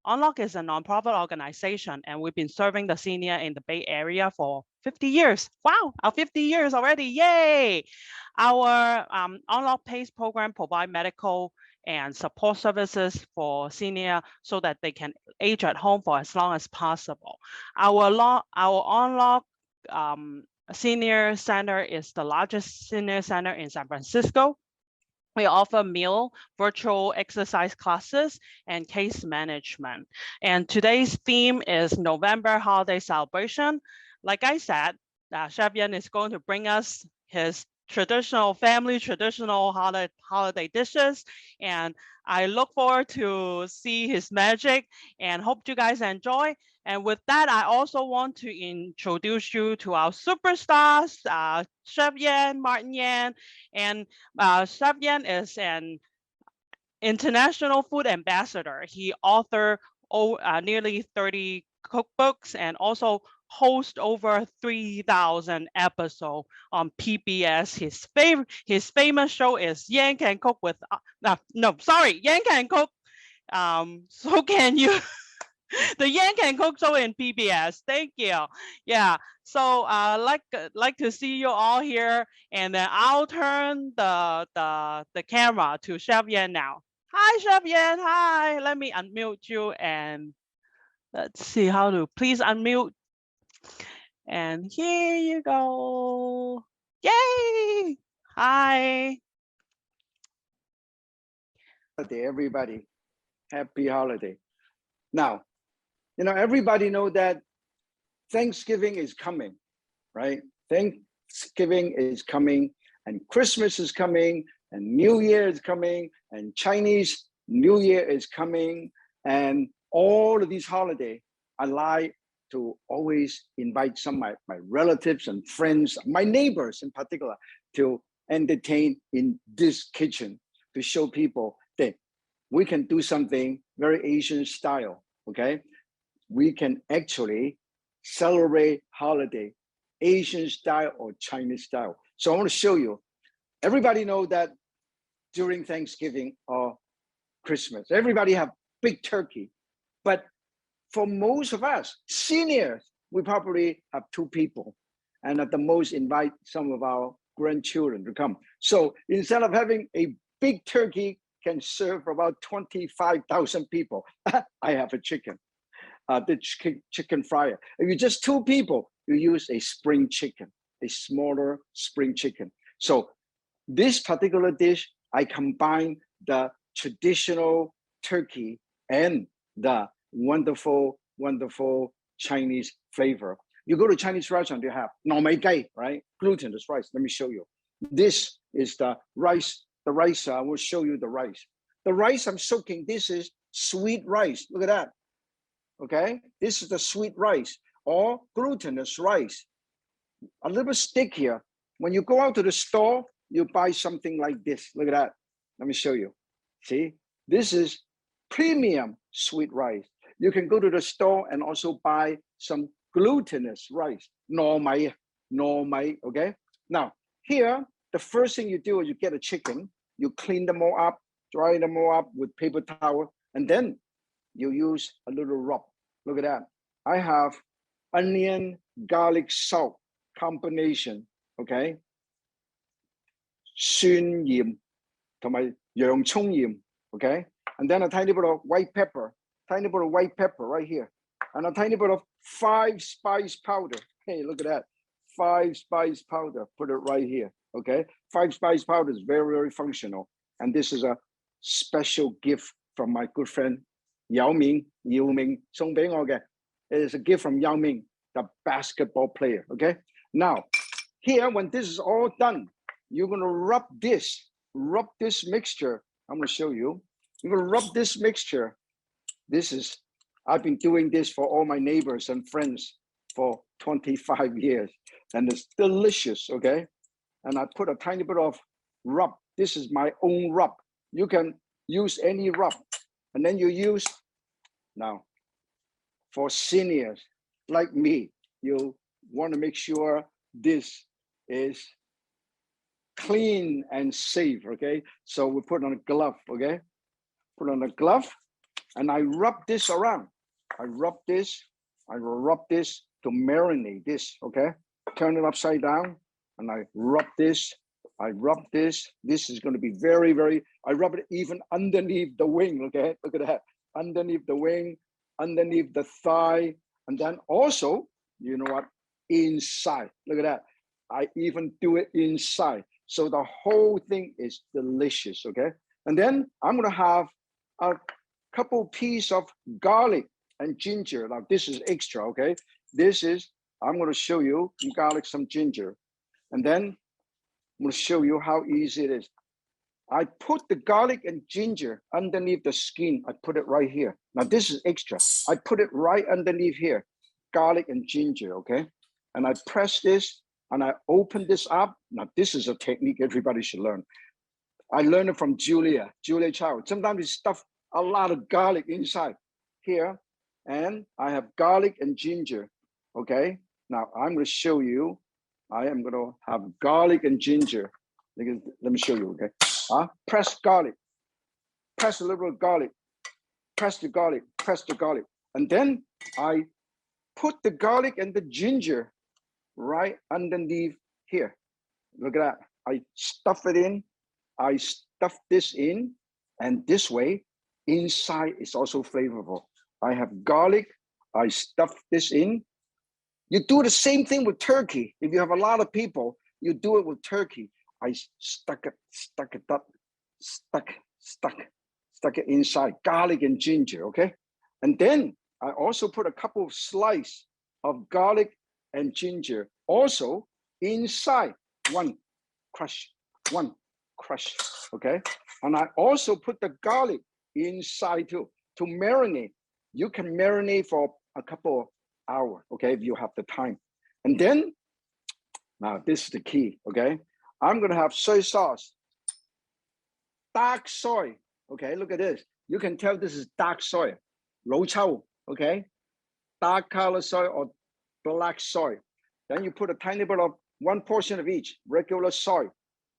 On Lok is a nonprofit organization, and we've been serving the senior in the Bay Area for 50 years. Wow, our 50 years already, yay! Our On Lok PACE program provide medical and support services for senior so that they can age at home for as long as possible. Our On Lok senior center is the largest senior center in San Francisco. We offer meal, virtual exercise classes, and case management. And today's theme is November holiday celebration. Like I said, Chef Yan is going to bring us his traditional holiday dishes. And I look forward to see his magic and hope you guys enjoy. And with that, I also want to introduce you to our superstars, Chef Yan, Martin Yan, and Chef Yan is an international food ambassador. He authored nearly 30 cookbooks and also host over 3,000 episodes on PBS. His famous show is Yan Can Cook with Yan Can Cook. So can you? The Yan Can Cook show in PBS. Thank you. Yeah. So like to see you all here, and then I'll turn the camera to Chef Yan now. Hi, Chef Yan. Hi. Let me unmute you and let's see how to please unmute. And here you go. Yay! Hi. Holiday, everybody. Happy holiday. Now, everybody know that Thanksgiving is coming, right? Thanksgiving is coming, and Christmas is coming, and New Year is coming, and Chinese New Year is coming, and all of these holidays, I like to always invite some of my relatives and friends, my neighbors in particular, to entertain in this kitchen to show people that we can do something very Asian style, okay? We can actually celebrate holiday, Asian style or Chinese style. So I want to show you. Everybody know that during Thanksgiving or Christmas, everybody have big turkey. But for most of us, seniors, we probably have 2 people. And at the most invite some of our grandchildren to come. So instead of having a big turkey can serve about 25,000 people, I have a chicken. The chicken fryer. If you're just 2 people, you use a spring chicken, a smaller spring chicken. So this particular dish, I combine the traditional turkey and the wonderful, wonderful Chinese flavor. You go to Chinese restaurant, you have normai gai, right? Glutinous rice. Let me show you. This is the rice. The rice, I will show you the rice. The rice I'm soaking, this is sweet rice. Look at that. Okay, this is the sweet rice or glutinous rice. A little stickier. When you go out to the store, you buy something like this. Look at that. Let me show you. See, this is premium sweet rice. You can go to the store and also buy some glutinous rice. Normai, okay? Now, here, the first thing you do is you get a chicken, you clean them all up, dry them all up with paper towel, and then you use a little rub. Look at that. I have onion, garlic, salt combination, okay? 蒜鹽同埋洋葱鹽, okay? And then a tiny bit of white pepper right here. And a tiny bit of 5-spice powder. Hey, look at that. 5-spice powder, put it right here, okay? 5-spice powder is very, very functional. And this is a special gift from my good friend, Yao Ming, 送俾我嘅. It is a gift from Yao Ming, the basketball player, okay? Now, here, when this is all done, you're gonna rub this mixture. I'm gonna show you. You're gonna rub this mixture. I've been doing this for all my neighbors and friends for 25 years, and it's delicious, okay? And I put a tiny bit of rub. This is my own rub. You can use any rub. And then you use, now, for seniors like me, you want to make sure this is clean and safe, okay? So we put on a glove, okay? Put on a glove, and I rub this around. I rub this to marinate this, okay? Turn it upside down, and I rub this. This is going to be very, very, I rub it even underneath the wing, okay? Look at that. Underneath the wing, underneath the thigh, and then also, you know what? Inside. Look at that. I even do it inside. So the whole thing is delicious, okay? And then I'm going to have a couple pieces of garlic and ginger. Now, this is extra, okay? I'm going to show you some garlic, some ginger. And then I'm going to show you how easy it is. I put the garlic and ginger underneath the skin. I put it right here. Now, this is extra. I put it right underneath here, garlic and ginger, okay? And I press this, and I open this up. Now, this is a technique everybody should learn. I learned it from Julia Child. Sometimes you stuff a lot of garlic inside here, and I have garlic and ginger, okay? Now, I'm going to show you. I am going to have garlic and ginger. Let me show you, okay? Press garlic, press a little garlic, press the garlic, press the garlic. And then I put the garlic and the ginger right underneath here. Look at that. I stuff it in. I stuff this in, and this way, inside is also flavorful. I have garlic. I stuff this in. You do the same thing with turkey. If you have a lot of people, you do it with turkey. I stuck it inside, garlic and ginger, okay? And then I also put a couple of slices of garlic and ginger also inside, one crush, okay? And I also put the garlic inside too, to marinate. You can marinate for a couple of hours, okay, if you have the time. And then, now this is the key, okay? I'm gonna have soy sauce, dark soy, okay? Look at this. You can tell this is dark soy, 老抽, okay? Dark color soy or black soy. Then you put a tiny bit of, one portion of each, regular soy,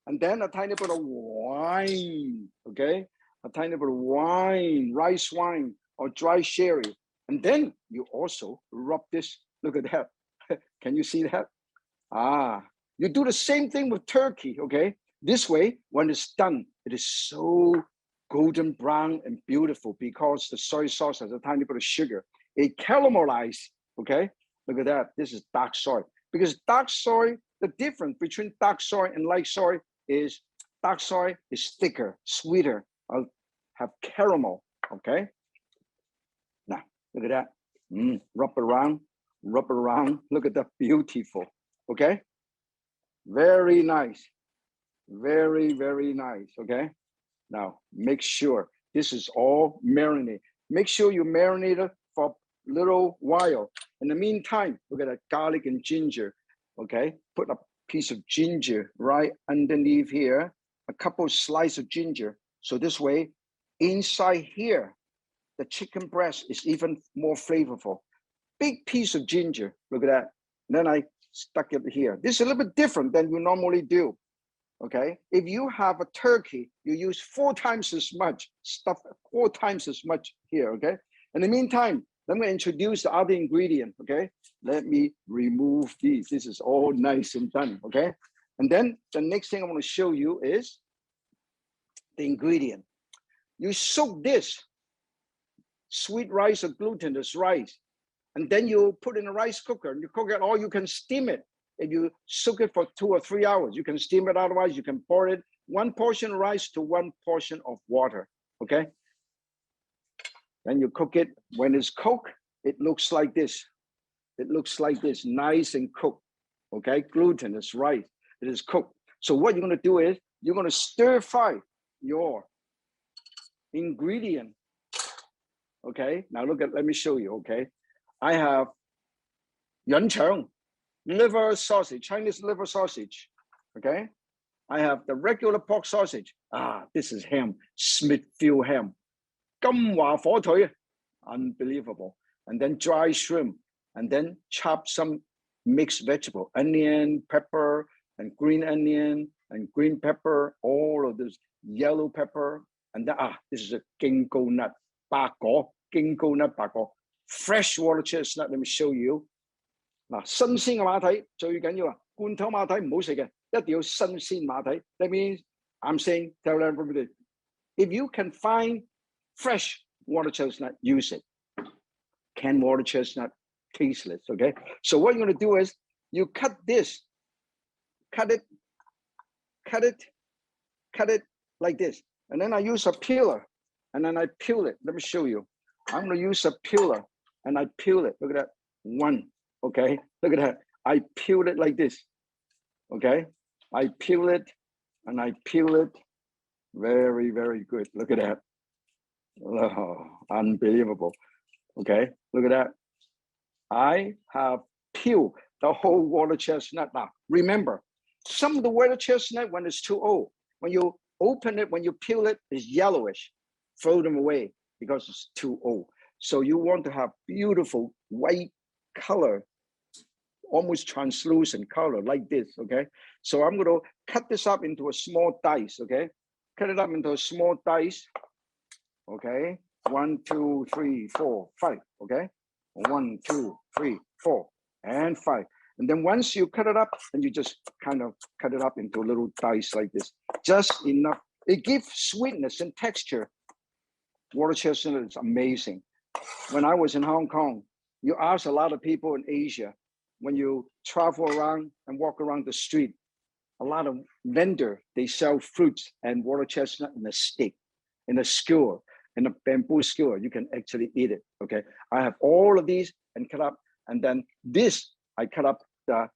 and then a tiny bit of wine, okay? A tiny bit of wine, rice wine or dry sherry. And then you also rub this, look at that. Can you see that? You do the same thing with turkey, okay? This way, when it's done, it is so golden brown and beautiful because the soy sauce has a tiny bit of sugar. It caramelizes, okay? Look at that, this is dark soy. Because dark soy, the difference between dark soy and light soy is dark soy is thicker, sweeter, have caramel, okay? Now, look at that. Rub it around, look at that, beautiful, okay? Very nice, very, very nice, okay? Now, make sure this is all marinated. Make sure you marinate it for a little while. In the meantime, look at that garlic and ginger, okay? Put a piece of ginger right underneath here, a couple slices of ginger. So this way, inside here, the chicken breast is even more flavorful. Big piece of ginger, look at that. And then I stuck it here. This is a little bit different than you normally do, okay? If you have a turkey, you use 4 times as much stuff, 4 times as much here, okay? In the meantime, let me introduce the other ingredient, okay? Let me remove these. This is all nice and done, okay? And then the next thing I want to show you is the ingredient. You soak this sweet rice or glutinous rice, and then you put in a rice cooker and you cook it, or you can steam it. If you soak it for 2 or 3 hours, you can steam it. Otherwise, you can pour it 1 portion of rice to 1 portion of water, okay? Then you cook it. When it's cooked, it looks like this. It looks like this, nice and cooked, okay? Glutinous rice, it is cooked. So what you're gonna do is, you're gonna stir fry your ingredient, okay? Now look at, let me show you, okay? I have yancheng, liver sausage, Chinese liver sausage, okay? I have the regular pork sausage. This is ham, Smithfield ham. 金華火腿, unbelievable. And then dry shrimp, and then chop some mixed vegetable, onion, pepper, and green onion, and green pepper, all of this, yellow pepper, and then, this is a ginkgo nut, 白果京高 nut 白果 fresh water chestnut. Let me show you. 嗱，新鮮嘅馬蹄最緊要啊！罐頭馬蹄唔好食嘅，一定要新鮮馬蹄。That means I'm saying tell everybody, if you can find fresh water chestnut, use it. Canned water chestnut, tasteless. Okay. So what you're going to do is you cut this, cut it like this, and then I use a peeler, and then I peel it. Let me show you. I'm going to use a peeler, and I peel it. Look at that. One. Okay, look at that. I peeled it like this. Okay, I peel it and I peel it. Very, very good. Look at that. Oh, unbelievable. Okay, look at that. I have peeled the whole water chestnut. Now, remember, some of the water chestnut, when it's too old, when you open it, when you peel it, it's yellowish. Throw them away because it's too old. So you want to have beautiful white color, almost translucent color like this. Okay, so I'm going to cut this up into a small dice. Okay, cut it up into a small dice. Okay, 1, 2, 3, 4, 5. Okay, 1, 2, 3, 4, and 5. And then once you cut it up, and you just kind of cut it up into a little dice like this, just enough. It gives sweetness and texture. Water chestnut is amazing. When I was in Hong Kong, you ask a lot of people in Asia, when you travel around and walk around the street, a lot of vendors, they sell fruits and water chestnut in a stick, in a skewer, in a bamboo skewer. You can actually eat it. Okay, I have all of these and cut up, and then this I cut up the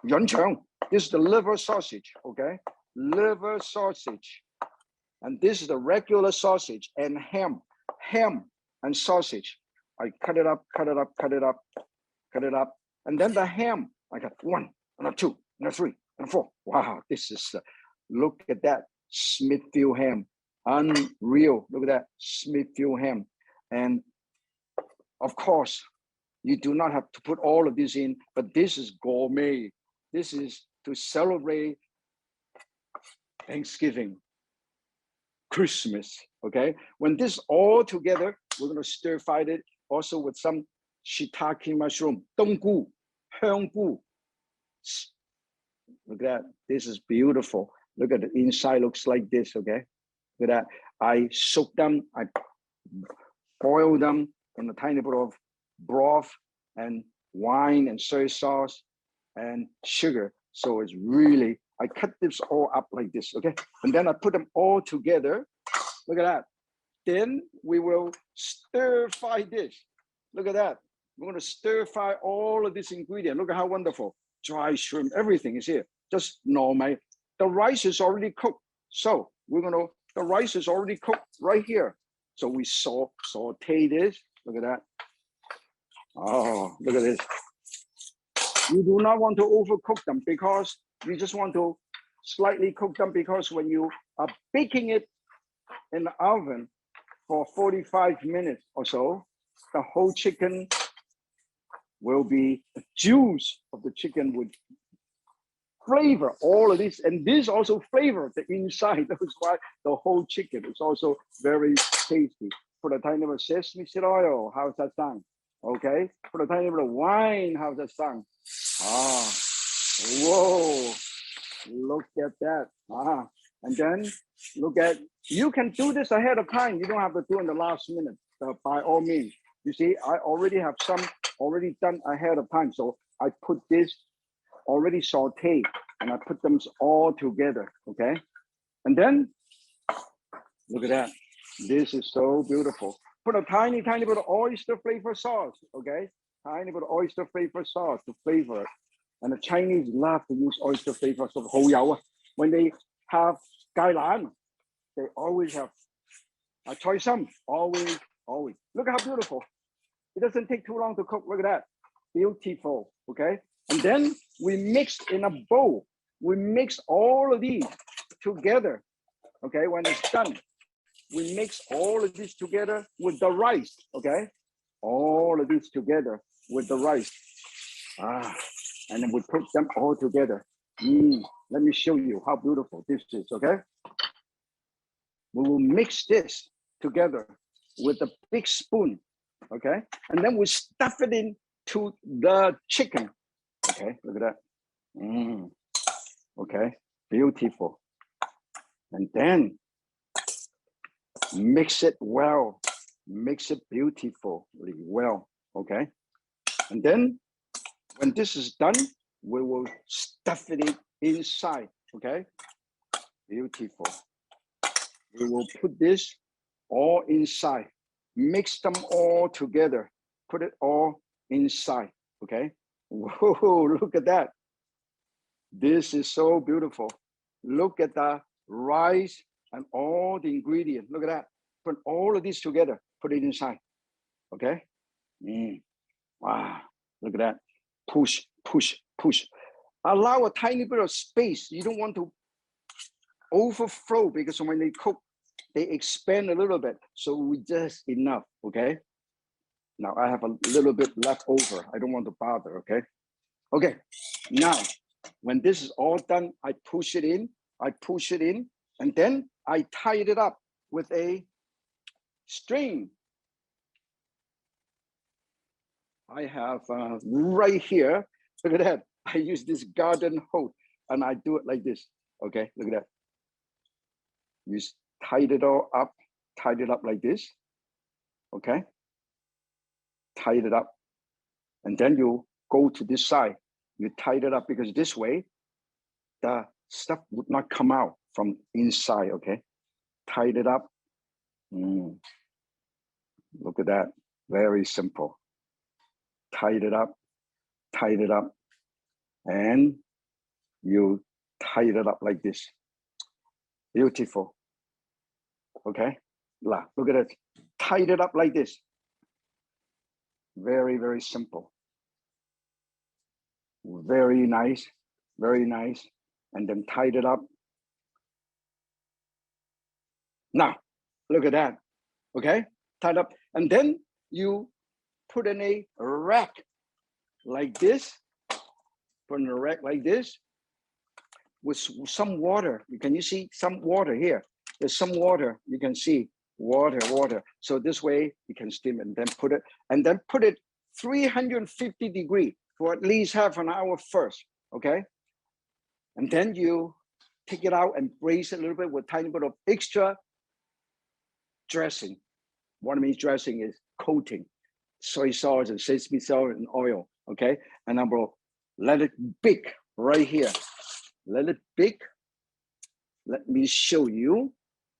yunchang. This is the liver sausage. Okay, liver sausage, and this is the regular sausage and ham and sausage. I cut it up, cut it up, cut it up, cut it up, and then the ham. I got 1, and a 2, and a 3, and a 4. Wow, this is look at that Smithfield ham, unreal. Look at that Smithfield ham, and of course, you do not have to put all of this in, but this is gourmet. This is to celebrate Thanksgiving, Christmas. Okay, when this all together, we're going to stir fry it also with some shiitake mushroom, donggu, hyunggu. Look at that. This is beautiful. Look at the inside, looks like this. Okay, look at that. I soak them, I boil them in a tiny bit of broth and wine and soy sauce and sugar. So it's really, I cut this all up like this. Okay, and then I put them all together. Look at that. Then we will stir fry this. Look at that. We're going to stir fry all of this ingredient. Look at how wonderful. Dry shrimp, everything is here. Just normal. The rice is already cooked. So we're going to, the rice is already cooked right here. So we saute this. Look at that. Oh, look at this. You do not want to overcook them because you just want to slightly cook them, because when you are baking it in the oven for 45 minutes or so, the whole chicken will be, the juice of the chicken would flavor all of this, and this also flavor the inside. That's why the whole chicken is also very tasty. Put a tiny bit of sesame seed oil. How's that sound? Okay. Put a tiny bit of wine. How's that sound? Ah, whoa! Look at that. Ah, and then look at. You can do this ahead of time. You don't have to do it in the last minute. By all means. You see, I already have some already done ahead of time. So I put this already sauteed, and I put them all together. Okay, and then look at that. This is so beautiful. Put a tiny bit of oyster flavor sauce. Okay, tiny bit of oyster flavor sauce to flavor it. And the Chinese love to use oyster flavor sauce. 蚝油. When they have gailan, they always have a choy sum. Always. Look at how beautiful. It doesn't take too long to cook. Look at that. Beautiful. Okay. And then we mix in a bowl. We mix all of these together. Okay. When it's done, we mix all of this together with the rice. Okay. All of this together with the rice. And then we put them all together. Let me show you how beautiful this is. Okay. We will mix this together with a big spoon, okay? And then we stuff it into the chicken, okay? Look at that. Okay, beautiful. And then mix it well, mix it beautifully well, okay? And then when this is done, we will stuff it inside, okay? Beautiful. We will put this all inside, mix them all together, put it all inside, okay? Whoa, look at that. This is so beautiful. Look at the rice and all the ingredients. Look at that. Put all of these together, put it inside, okay? Wow, look at that. Push, push, push. Allow a tiny bit of space. You don't want to overflow because when they cook, they expand a little bit. So we just enough, okay? Now I have a little bit left over. I don't want to bother, okay? Okay, now when this is all done, I push it in, and then I tie it up with a string. I have right here, look at that. I use this garden hose and I do it like this. Okay, look at that. You tie it all up, like this. Okay, tie it up. And then you go to this side. You tie it up because this way, the stuff would not come out from inside, okay? Tie it up. Look at that, very simple. Tie it up, and you tie it up like this. Beautiful, okay? Look at it, tie it up like this. Very, very simple. Very nice, very nice. And then tied it up. Now, look at that, okay? Tied up, and then you put in a rack like this, put in a rack like this with some water. Can you see some water here? There's some water, you can see water. So this way you can steam it and then put it 350 degrees for at least half an hour first, okay? And then you take it out and braise it a little bit with a tiny bit of extra dressing. What I mean dressing is coating, soy sauce and sesame sauce and oil, okay? And I'm gonna let it bake right here. Let it bake. Let me show you.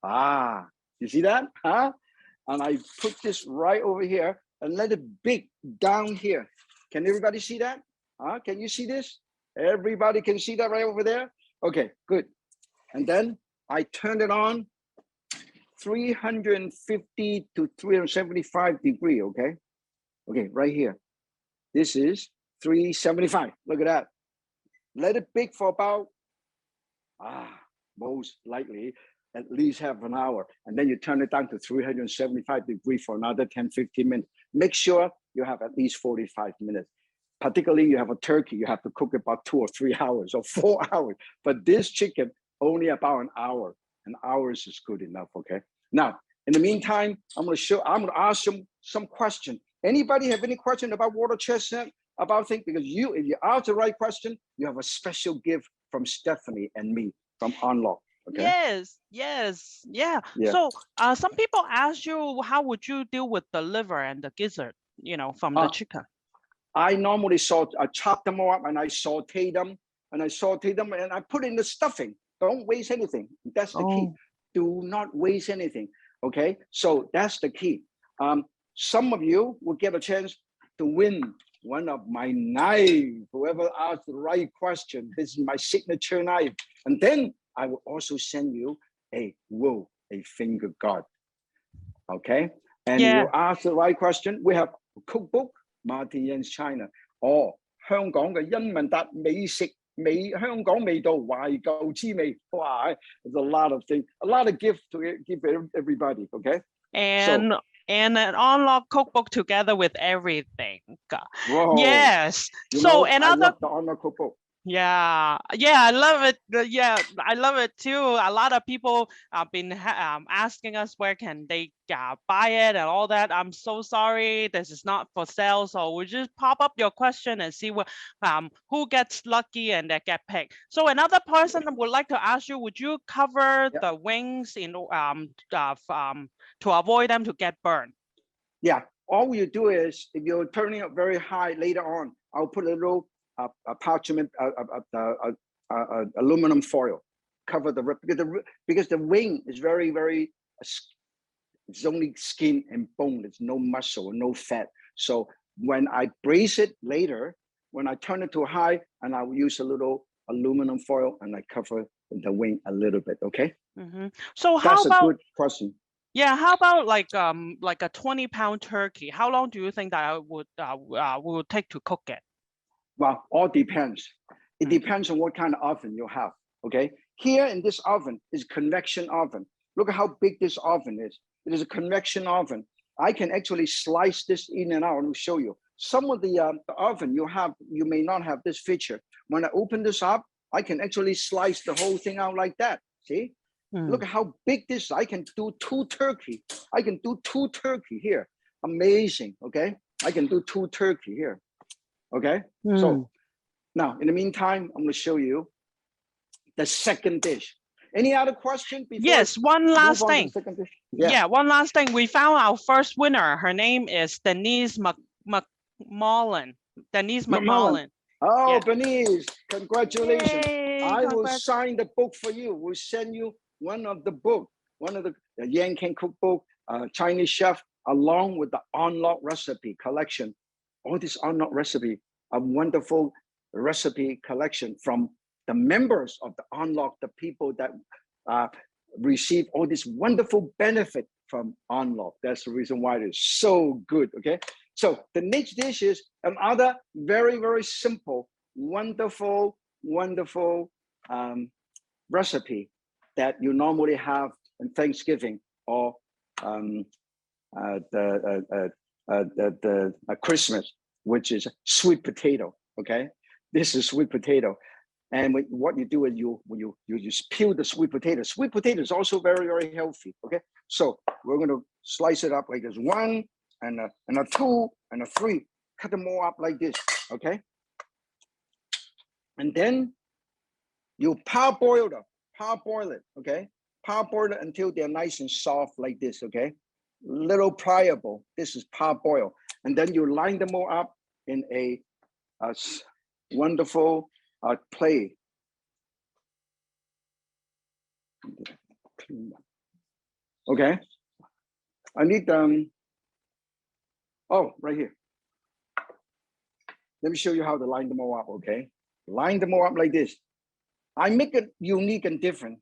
You see that? Huh? And I put this right over here and let it bake down here. Can everybody see that? Can you see this? Everybody can see that right over there? Okay, good. And then I turn it on 350 to 375 degrees, okay? Okay, right here. This is 375, look at that. Let it bake for about, most likely, at least half an hour. And then you turn it down to 375 degrees for another 10, 15 minutes. Make sure you have at least 45 minutes. Particularly you have a turkey, you have to cook about 2 or 3 hours or 4 hours. But this chicken, only about an hour. An hour is good enough, okay? Now, in the meantime, I'm gonna ask some question. Anybody have any question about water chestnut, about things? Because if you ask the right question, you have a special gift from Stephanie and me from On Lok. Okay? Yes, yeah. So some people ask you, how would you deal with the liver and the gizzard, from the chicken? I normally chop them all up and I saute them and I put in the stuffing. Don't waste anything. That's the key. Do not waste anything. Okay, so that's the key. Some of you will get a chance to win one of my knives. Whoever asked the right question, this is my signature knife. And then I will also send you a finger guard. Okay, and you ask the right question. We have a cookbook, Martin's China, or 香港嘅欣文達美食香港味道懷舊滋味. Wow, there's a lot of things, a lot of gifts to give everybody. Okay, and an On Lok cookbook together with everything. Whoa. Yes. I love the On Lok cookbook. Yeah, I love it. Yeah, I love it too. A lot of people have been asking us where can they buy it and all that. I'm so sorry, this is not for sale. So we just pop up your question and see what who gets lucky and that get picked. So another person would like to ask you, would you cover Yeah. the wings in to avoid them to get burned? Yeah. All you do is, if you're turning it very high later on, I'll put a little parchment, aluminum foil, cover the because the wing is very, very. It's only skin and bone. There's no muscle, no fat. So when I braise it later, when I turn it to high, and I will use a little aluminum foil and I cover the wing a little bit. Okay. So how That's a about good question. Yeah, how about like a 20-pound turkey? How long do you think that I would take to cook it? Well, all depends. It depends on what kind of oven you have. Okay. Here in this oven is convection oven. Look at how big this oven is. It is a convection oven. I can actually slice this in and out and show you. Some of the oven you may not have this feature. When I open this up, I can actually slice the whole thing out like that. See? Look at how big this is. I can do two turkey. I can do two turkey here. Amazing. Okay. I can do two turkey here. Okay. So now, in the meantime, I'm going to show you the second dish. Any other question before? Yes, one last move on to thing. the second dish? Yeah, one last thing. We found our first winner. Her name is Denise McMullen. Denise McMullen. Oh, Yeah. Denise, congratulations. Yay, I will sign the book for you. We'll send you one of the book, one of the Yan Can Cookbook, Chinese chef, along with the On Lok recipe collection. All this On Lok recipe, a wonderful recipe collection from the members of the On Lok, the people that receive all this wonderful benefit from On Lok. That's the reason why it is so good. Okay. So the next dish is another very, very simple, wonderful, wonderful recipe that you normally have in Thanksgiving or Christmas, which is sweet potato. Okay, this is sweet potato, and what you do is you just peel the sweet potato. Sweet potato is also very, very healthy. Okay, so we're going to slice it up like this: one and a two and a three. Cut them all up like this. Okay, and then you parboil it. Okay, parboil it until they're nice and soft like this. Okay, little pliable. This is parboil, and then you line them all up in a wonderful plate. Okay, I need oh, right here. Let me show you how to line them all up. Okay, line them all up like this. I make it unique and different.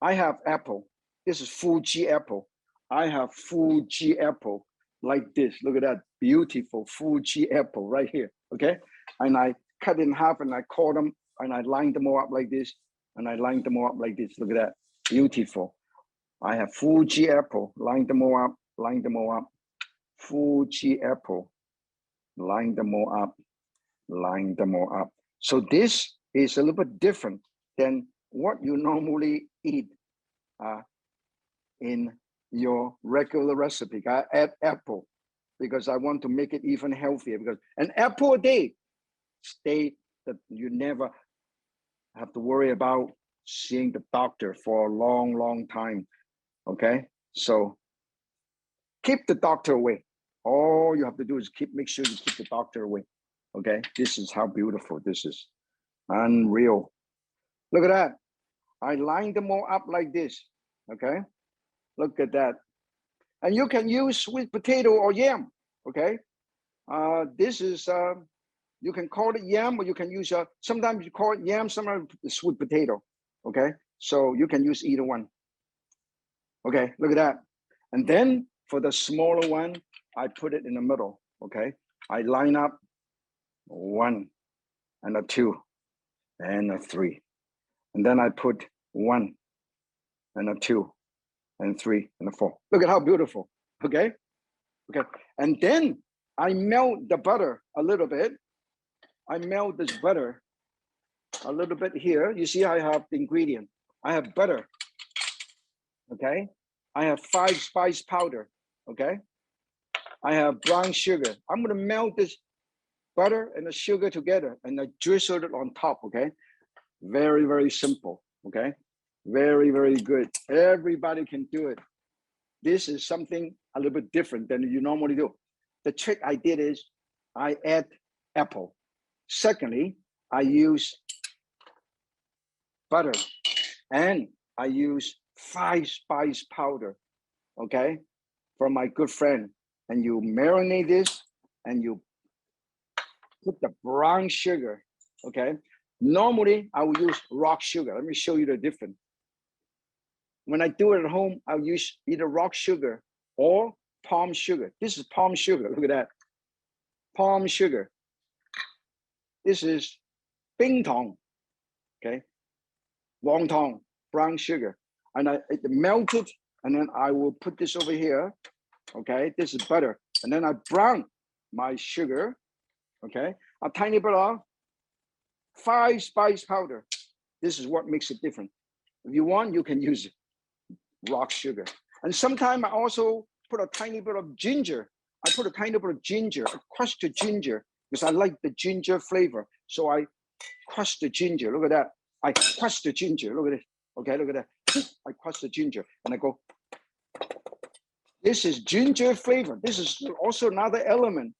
I have apple. This is Fuji apple. I have Fuji apple like this. Look at that beautiful Fuji apple right here. Okay, and I cut in half and I cut them and I line them all up like this, and I line them all up like this. Look at that, beautiful. I have Fuji apple. Line them all up. Line them all up. Fuji apple. Line them all up. Line them all up. So this is a little bit different than what you normally eat in your regular recipe. I add apple because I want to make it even healthier, because an apple a day state that you never have to worry about seeing the doctor for a long, long time. Okay, so keep the doctor away. All you have to do is make sure you keep the doctor away. Okay, this is how beautiful this is. Unreal. Look at that. I lined them all up like this. Okay, look at that. And you can use sweet potato or yam. Okay, this is you can call it yam, or you can use sometimes you call it yam, sometimes sweet potato. Okay, so you can use either one. Okay, look at that. And then for the smaller one, I put it in the middle. Okay, I line up one and a two and a three, and then I put one and a two and three and a four. Look at how beautiful. Okay, okay, and then I melt the butter a little bit. I melt this butter a little bit here. You see, I have the ingredient. I have butter. Okay. I have 5 spice powder. Okay. I have brown sugar. I'm going to melt this butter and the sugar together and I drizzle it on top. Okay. Very, very simple. Okay. Very, very good. Everybody can do it. This is something a little bit different than you normally do. The trick I did is I add apple. Secondly, I use butter and I use 5 spice powder, okay, from my good friend. And you marinate this and you put the brown sugar, okay? Normally, I will use rock sugar. Let me show you the difference. When I do it at home, I'll use either rock sugar or palm sugar. This is palm sugar, look at that. Palm sugar. This is 冰糖, okay? Wonton, brown sugar. And it melted, and then I will put this over here, okay? This is butter. And then I brown my sugar, okay? A tiny bit of 5 spice powder. This is what makes it different. If you want, you can use rock sugar. And sometimes I also put a tiny bit of ginger. I put a tiny bit of ginger, I crushed the ginger, because I like the ginger flavor. So I crush the ginger, look at that. I crush the ginger, look at it. Okay, look at that. I crush the ginger and I go, this is ginger flavor. This is also another element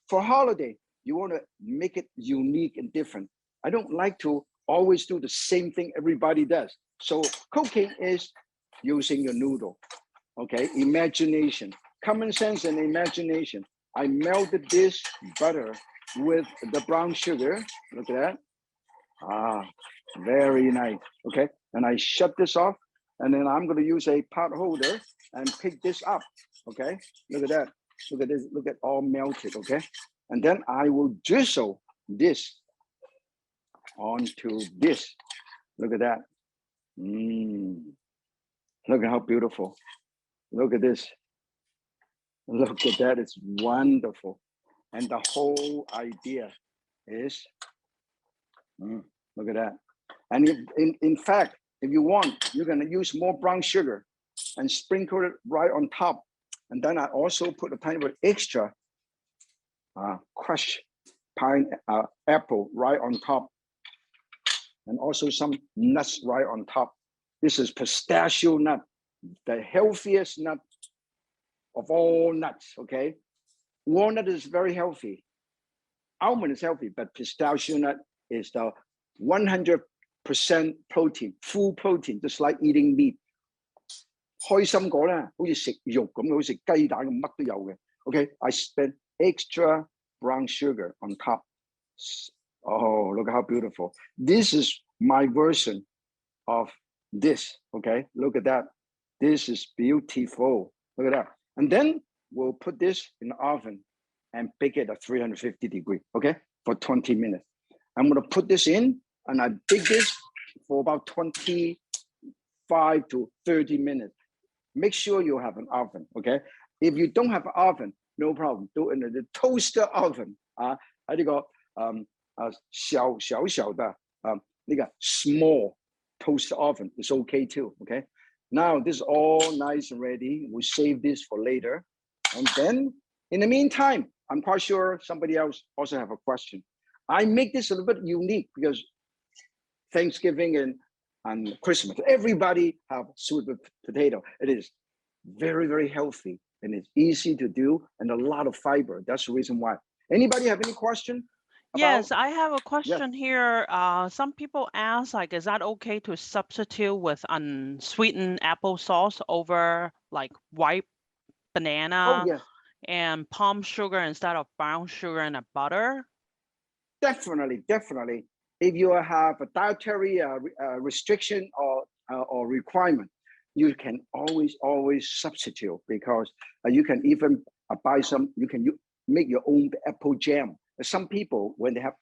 for holiday. You want to make it unique and different. I don't like to always do the same thing everybody does. So cooking is using your noodle, okay? Imagination, common sense and imagination. I melted this butter with the brown sugar. Look at that. Ah, very nice, okay? And I shut this off and then I'm gonna use a pot holder and pick this up, okay? Look at that, look at this, look at all melted, okay? And then I will drizzle this onto this. Look at that. Look at how beautiful. Look at this. Look at that, it's wonderful. And the whole idea is, look at that. And in fact, if you want, you're gonna use more brown sugar and sprinkle it right on top. And then I also put a tiny bit extra crushed apple right on top. And also some nuts right on top. This is pistachio nut, the healthiest nut of all nuts, okay? Walnut is very healthy. Almond is healthy, but pistachio nut is the 100% protein, full protein, just like eating meat. 開心果咧，好似食肉咁，好似食雞蛋咁，乜都有嘅。Okay, I spent extra brown sugar on top. Oh, look how beautiful. This is my version of this, okay? Look at that. This is beautiful. Look at that. And then we'll put this in the oven and bake it at 350 degrees, okay? For 20 minutes. I'm gonna put this in and I bake this for about 25 to 30 minutes. Make sure you have an oven, okay? If you don't have an oven, no problem. Do it in the toaster oven. 喺呢個小的呢個 small toaster oven is okay too, okay? Now this is all nice and ready. We'll save this for later. And then in the meantime, I'm quite sure somebody else also have a question. I make this a little bit unique because Thanksgiving and Christmas, everybody have sweet potato. It is very, very healthy and it's easy to do and a lot of fiber. That's the reason why. Anybody have any question? Yes, I have a question here. Some people ask, like, is that okay to substitute with unsweetened applesauce over like white banana and palm sugar instead of brown sugar and a butter? Definitely, definitely. If you have a dietary restriction or requirement, you can always substitute because you can even buy some. You can make your own apple jam. Some people, when they have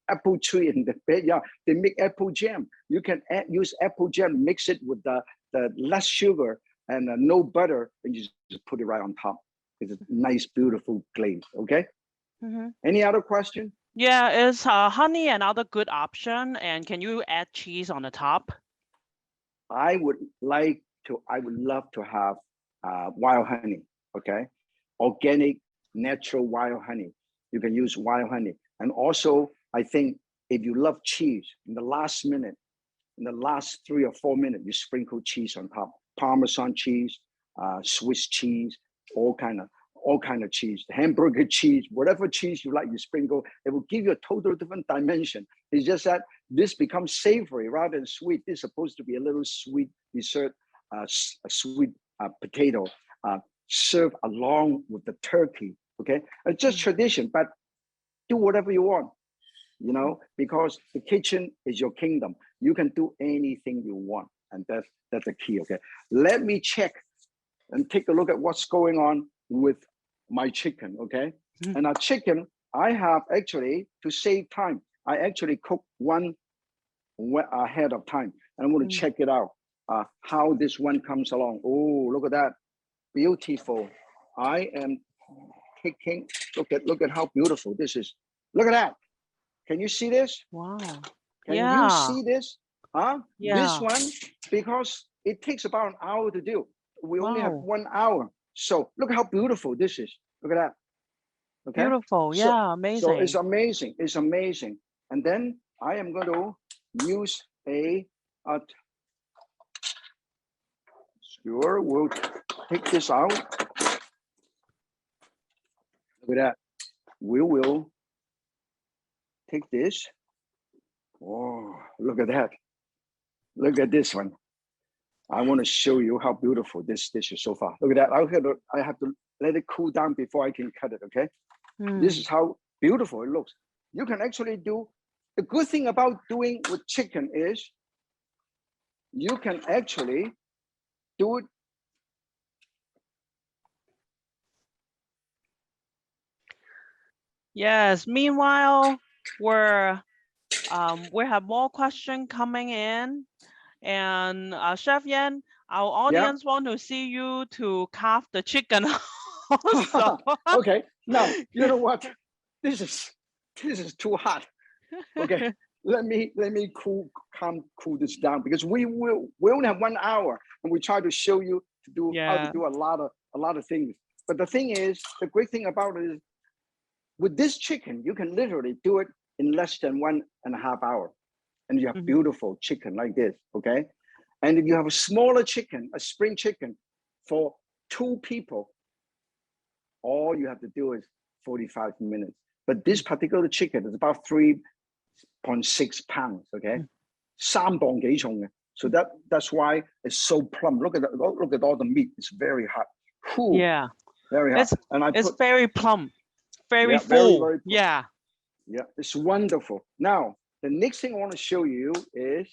apple tree in the backyard, they make apple jam. You can use apple jam, mix it with the less sugar and no butter, and you just put it right on top. It's a nice, beautiful glaze. Okay. Any other question? Yeah, is honey another good option? And can you add cheese on the top? I would love to have wild honey, okay? Organic, natural wild honey. You can use wild honey. And also, I think if you love cheese, in the last minute, in the last 3 or 4 minutes, you sprinkle cheese on top. Parmesan cheese, Swiss cheese, all kind of cheese, hamburger cheese, whatever cheese you like, you sprinkle. It will give you a total different dimension. It's just that this becomes savory rather than sweet. This is supposed to be a little sweet dessert, a sweet potato served along with the turkey. Okay, it's just tradition, but do whatever you want. You know, because the kitchen is your kingdom. You can do anything you want, and that's the key. Okay, let me check and take a look at what's going on with my chicken. Okay, and our chicken, I have actually, to save time, I actually cook one ahead of time, and I'm going to check it out. How this one comes along. Oh, look at that, beautiful. I am taking. Look at how beautiful this is. Look at that. Can you see this? Wow. Can you see this? Yeah. This one, because it takes about an hour to do. We only have 1 hour. So look how beautiful this is. Look at that. Okay. Beautiful. Yeah, amazing. So it's amazing. It's amazing. And then I am going to use sure, we'll take this out. Look at that. We will take this. Oh, look at that. Look at this one. I want to show you how beautiful this dish is so far. Look at that. I have to let it cool down before I can cut it, okay? This is how beautiful it looks. You can actually do, the good thing about doing with chicken is you can actually do it. Yes, meanwhile, we have more questions coming in, and Chef Yan, our audience want to see you to carve the chicken also. Okay, now you know what? This is too hot. Okay, let me cool this down, because we only have 1 hour, and we try to show you how to do a lot of things. But the thing is, the great thing about it is, with this chicken, you can literally do it in less than 1.5 hours, and you have beautiful chicken like this. Okay, and if you have a smaller chicken, a spring chicken, for 2 people, all you have to do is 45 minutes. But this particular chicken is about 3.6 pounds. Okay, 3磅幾重嘅. So that's why it's so plump. Look at all the meat. It's very hot. Whew, yeah, very hot. It's very plump, very full. Very plump. Yeah, it's wonderful. Now the next thing I want to show you is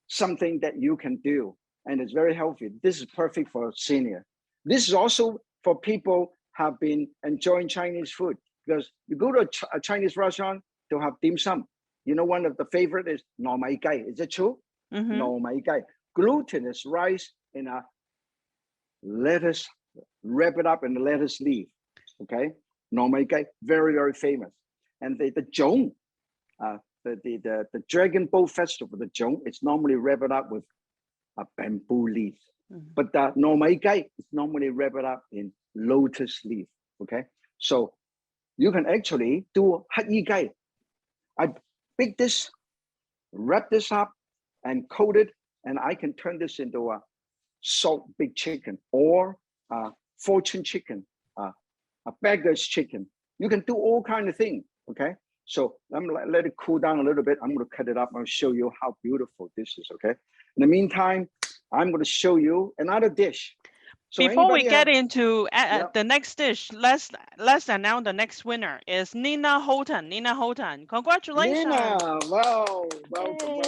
something that you can do, and it's very healthy. This is perfect for senior. This is also for people have been enjoying Chinese food, because you go to a Chinese restaurant to have dim sum. You know, one of the favorite is 糯米雞. Is it true? 糯米雞, glutinous rice in a lettuce, wrap it up in the lettuce leaf. Okay, 糯米雞, very, very famous. And the zhong, the Dragon Boat Festival, the zhong, it's normally wrapped up with a bamboo leaf. But the 糯米雞is normally wrapped up in lotus leaf. Okay, so you can actually do 黑衣雞. I bake this, wrap this up, and coat it, and I can turn this into a salt big chicken, or fortune chicken, a beggar's chicken. You can do all kinds of things. Okay, so I'm gonna let it cool down a little bit. I'm gonna cut it up. I'll show you how beautiful this is. Okay, in the meantime, I'm gonna show you another dish. So before we get into the next dish, let's announce the next winner is Nina Houghton. Nina Houghton, congratulations! Nina, wow, welcome.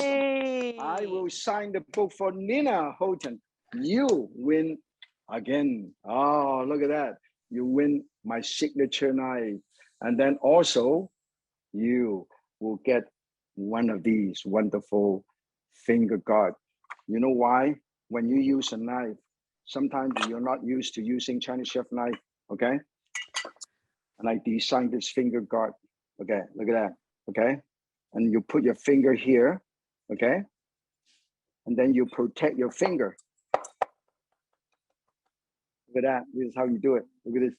I will sign the book for Nina Houghton. You win again. Oh, look at that! You win my signature knife, and then also you will get one of these wonderful finger guard. You know why? When you use a knife, sometimes you're not used to using Chinese chef knife, okay? And I designed this finger guard. Okay, look at that. okay? And you put your finger here, okay? And then you protect your finger. Look at that. This is how you do it. Look at this.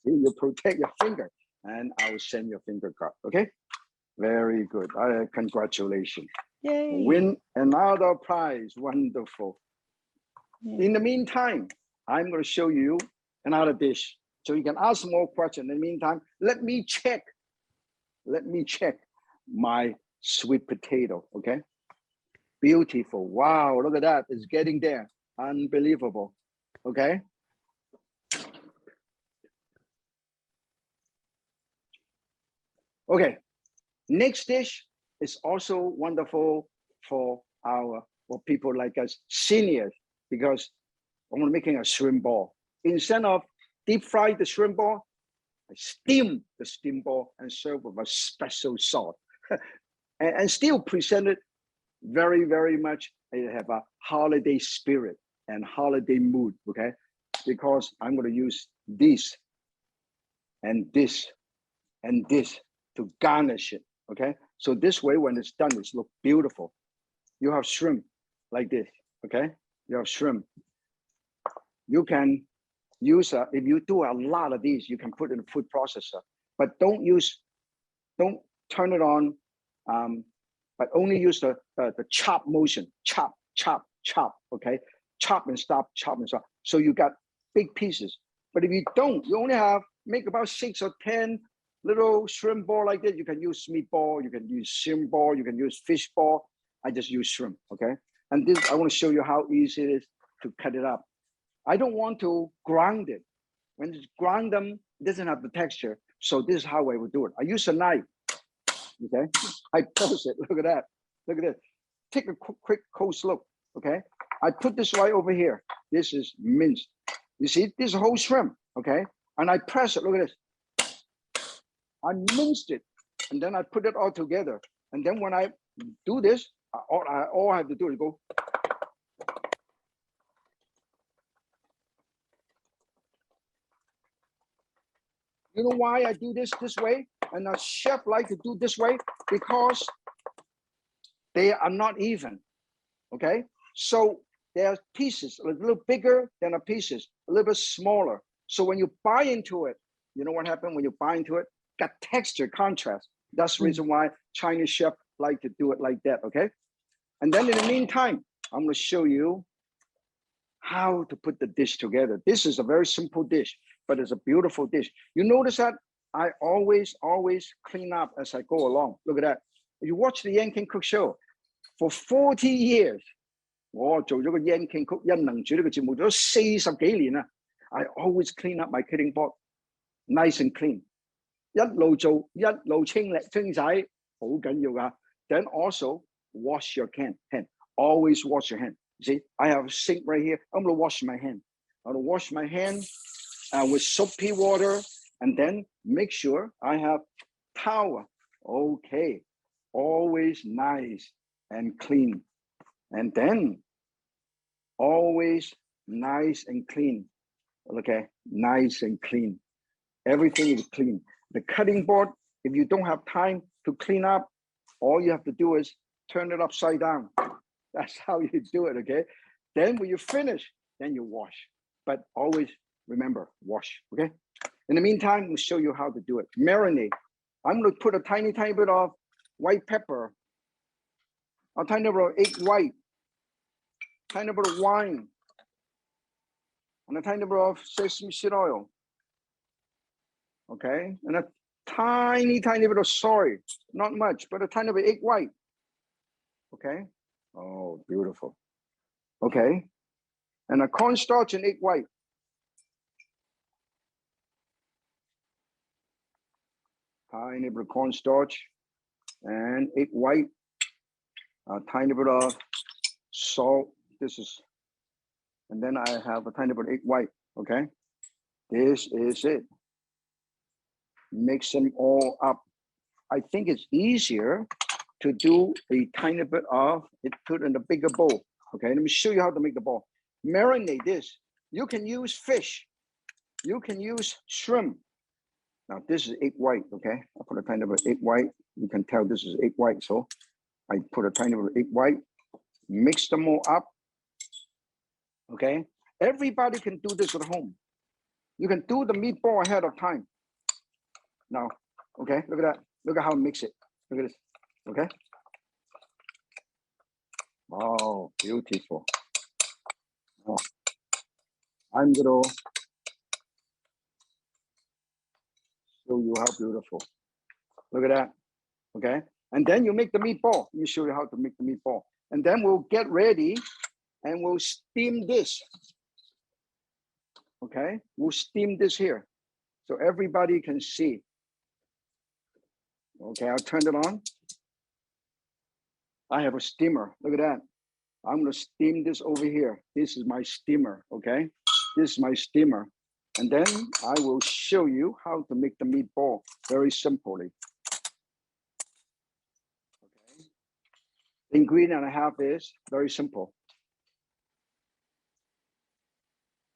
See, you protect your finger, and I will send your finger card. Okay. Very good. Congratulations. Yay. Win another prize. Wonderful. Yay. In the meantime, I'm going to show you another dish. So you can ask more questions. In the meantime, let me check my sweet potato. Okay. Beautiful. Wow. Look at that. It's getting there. Unbelievable. Okay. Okay. Next dish is also wonderful for people like us seniors, because I'm making a shrimp ball. Instead of deep fry the shrimp ball, I steam the steam ball and serve with a special salt, and still present it very, very much. I have a holiday spirit and holiday mood. Okay, because I'm going to use this and this and this to garnish it. Okay, so this way, when it's done, it's look beautiful. You have shrimp like this. Okay, you have shrimp. You can use if you do a lot of these, you can put in a food processor, but don't turn it on, but only use the chop motion, chop, chop, chop. Okay, chop and stop, chop and stop. So you got big pieces. But if you don't, you only make about 6 or 10 little shrimp ball like this. You can use meatball, you can use shrimp ball, you can use fish ball. I just use shrimp. Okay, and this I want to show you how easy it is to cut it up. I don't want to grind it. When you grind them, it doesn't have the texture. So this is how I would do it. I use a knife. Okay, I pulse it. Look at that. Look at this. Take a quick close look. Okay, I put this right over here. This is minced. You see, this is a whole shrimp. Okay, and I press it. Look at this. I minced it, and then I put it all together. And then when I do this, all I have to do is go. You know why I do this way? And a chef like to do this way? Because they are not even, okay? So there are pieces a little bigger than a pieces, a little bit smaller. So when you bite into it, you know what happened when you bite into it? Got texture, contrast. That's the reason why Chinese chef like to do it like that, okay? And then in the meantime, I'm gonna show you how to put the dish together. This is a very simple dish, but it's a beautiful dish. You notice that I always clean up as I go along. Look at that. If you watch the Yan King Cook Show, for 40 years, 我做咗個 Yan King Cook 恩能煮呢個節目做咗40幾年啦。I always clean up my cutting board, nice and clean. 一路做一路清洗，好緊要㗎。Then also wash your hand. Always wash your hand. See, I have a sink right here. I'm gonna wash my hand. I'm gonna wash my hand with soapy water, and then make sure I have towel. Okay, always nice and clean. And then always nice and clean. Okay, nice and clean. Everything is clean. The cutting board, if you don't have time to clean up, all you have to do is turn it upside down. That's how you do it, okay? Then when you finish, then you wash. But always remember, wash, okay? In the meantime, we'll show you how to do it. Marinade. I'm gonna put a tiny bit of white pepper, a tiny bit of egg white, tiny bit of wine, and a tiny bit of sesame seed oil. Okay, and a tiny bit of soy, not much, but a tiny bit of egg white. Okay, oh, beautiful. Okay, and a cornstarch and egg white. Tiny bit of cornstarch and egg white, a tiny bit of salt. This is, and then I have a tiny bit of egg white. Okay, this is it. Mix them all up. I think it's easier to do a tiny bit of it, put in a bigger bowl. Okay, let me show you how to make the ball. Marinate this. You can use fish. You can use shrimp. Now this is egg white, okay? I put a tiny bit of egg white. You can tell this is egg white, so I put a tiny bit of egg white, mix them all up, okay? Everybody can do this at home. You can do the meatball ahead of time. Now, okay, look at that. Look at how I mix it. Look at this, okay? Oh, beautiful. Oh. I'm gonna show you how beautiful. Look at that, okay? And then you make the meatball. Let me show you how to make the meatball. And then we'll get ready and we'll steam this. Okay, we'll steam this here so everybody can see. Okay, I'll turn it on. I have a steamer. Look at that. I'm gonna steam this over here. This is my steamer, okay? This is my steamer. And then I will show you how to make the meatball very simply. Okay. The ingredient I have is very simple.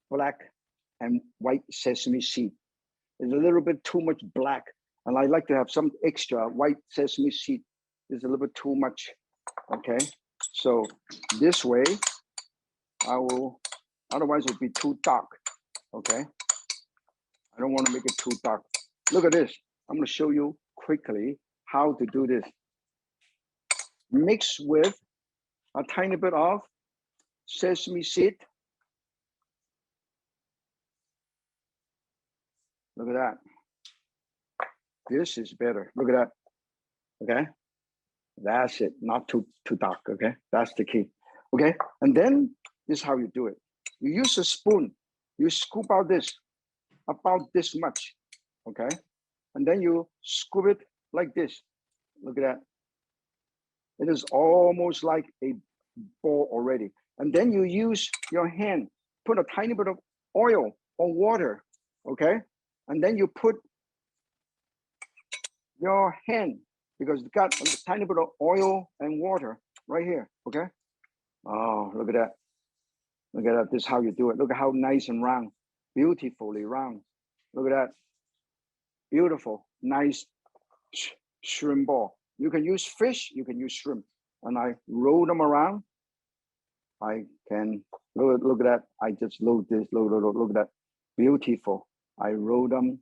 Black and white sesame seed. It's a little bit too much black, and I like to have some extra white sesame seed. It's a little bit too much, okay? So this way, I will, otherwise it would be too dark, okay? I don't want to make it too dark. Look at this. I'm gonna show you quickly how to do this. Mix with a tiny bit of sesame seed. Look at that. This is better. Look at that. Okay. That's it. Not too dark. Okay. That's the key. Okay. And then this is how you do it. You use a spoon. You scoop out this, about this much. Okay. And then you scoop it like this. Look at that. It is almost like a ball already. And then you use your hand, put a tiny bit of oil or water. Okay. And then you put your hand, because it's got a tiny bit of oil and water right here, okay? Oh, look at that. Look at that, this is how you do it. Look at how nice and round, beautifully round. Look at that, beautiful, nice shrimp ball. You can use fish, you can use shrimp. And I roll them around. I can, look at that. I just load this, look at that, beautiful. I roll them,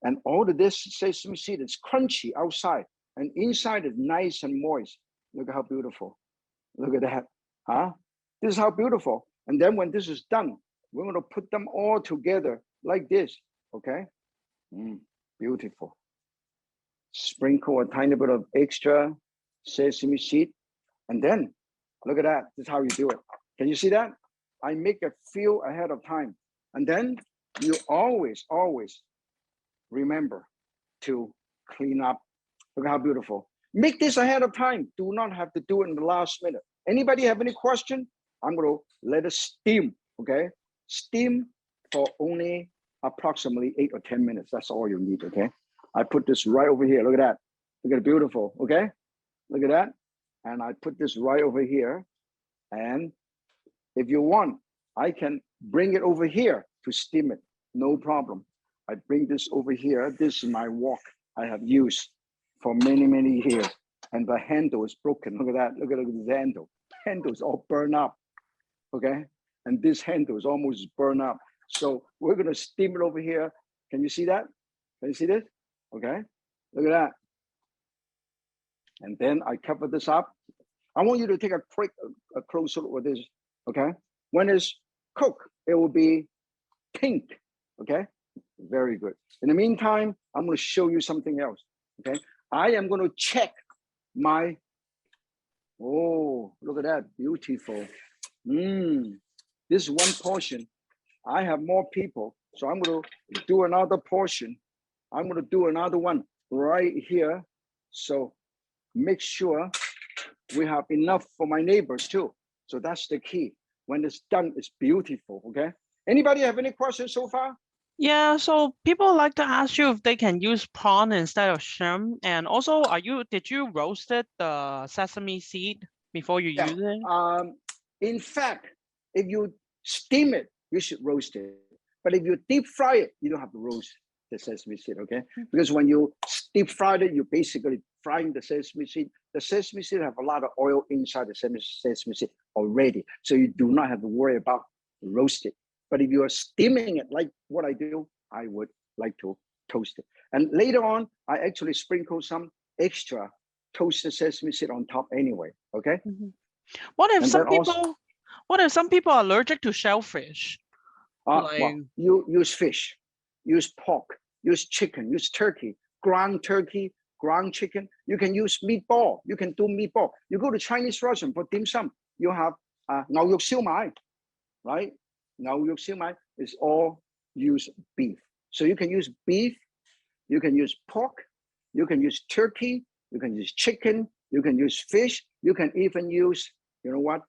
and all of this sesame seed is crunchy outside, and inside is nice and moist. Look at how beautiful. Look at that, huh? This is how beautiful. And then when this is done, we're gonna put them all together like this, okay? Beautiful. Sprinkle a tiny bit of extra sesame seed, and then, look at that, this is how you do it. Can you see that? I make a few ahead of time, and then you always remember to clean up. Look how beautiful. Make this ahead of time. Do not have to do it in the last minute. Anybody have any question? I'm going to let it steam, okay? Steam for only approximately 8 or 10 minutes. That's all you need, okay? I put this right over here. Look at that. Look at it, beautiful, okay? Look at that. And I put this right over here. And if you want, I can bring it over here to steam it. No problem. I bring this over here. This is my wok I have used for many, many years. And the handle is broken. Look at that. Look at this handle. Handle is all burned up. Okay. And this handle is almost burned up. So we're going to steam it over here. Can you see that? Can you see this? Okay. Look at that. And then I cover this up. I want you to take a close look at this. Okay. When it's cooked, it will be pink. Okay. Very good. In the meantime, I'm going to show you something else. Okay. I am going to check my, oh, look at that. Beautiful. This is one portion. I have more people. So I'm going to do another portion. I'm going to do another one right here. So make sure we have enough for my neighbors too. So that's the key. When it's done, it's beautiful. Okay. Anybody have any questions so far? Yeah, so people like to ask you if they can use prawn instead of shrimp. And also, did you roasted the sesame seed before you use it? In fact, if you steam it, you should roast it. But if you deep fry it, you don't have to roast. the sesame seed, okay? Because when you deep fry it, you basically frying the sesame seed. The sesame seed have a lot of oil inside the sesame seed already. So you do not have to worry about roasting. But if you are steaming it like what I do, I would like to toast it. And later on, I actually sprinkle some extra toasted sesame seed on top anyway, okay? What if And some then also, people, what if some people are allergic to shellfish? well, you use fish, use pork, use chicken, use turkey, ground chicken. You can use meatball. You can do meatball. You go to Chinese restaurant for dim sum, you have 牛肉燒賣, right? 牛肉燒賣 is all use beef. So you can use beef, you can use pork, you can use turkey, you can use chicken, you can use fish, you can even use, you know what,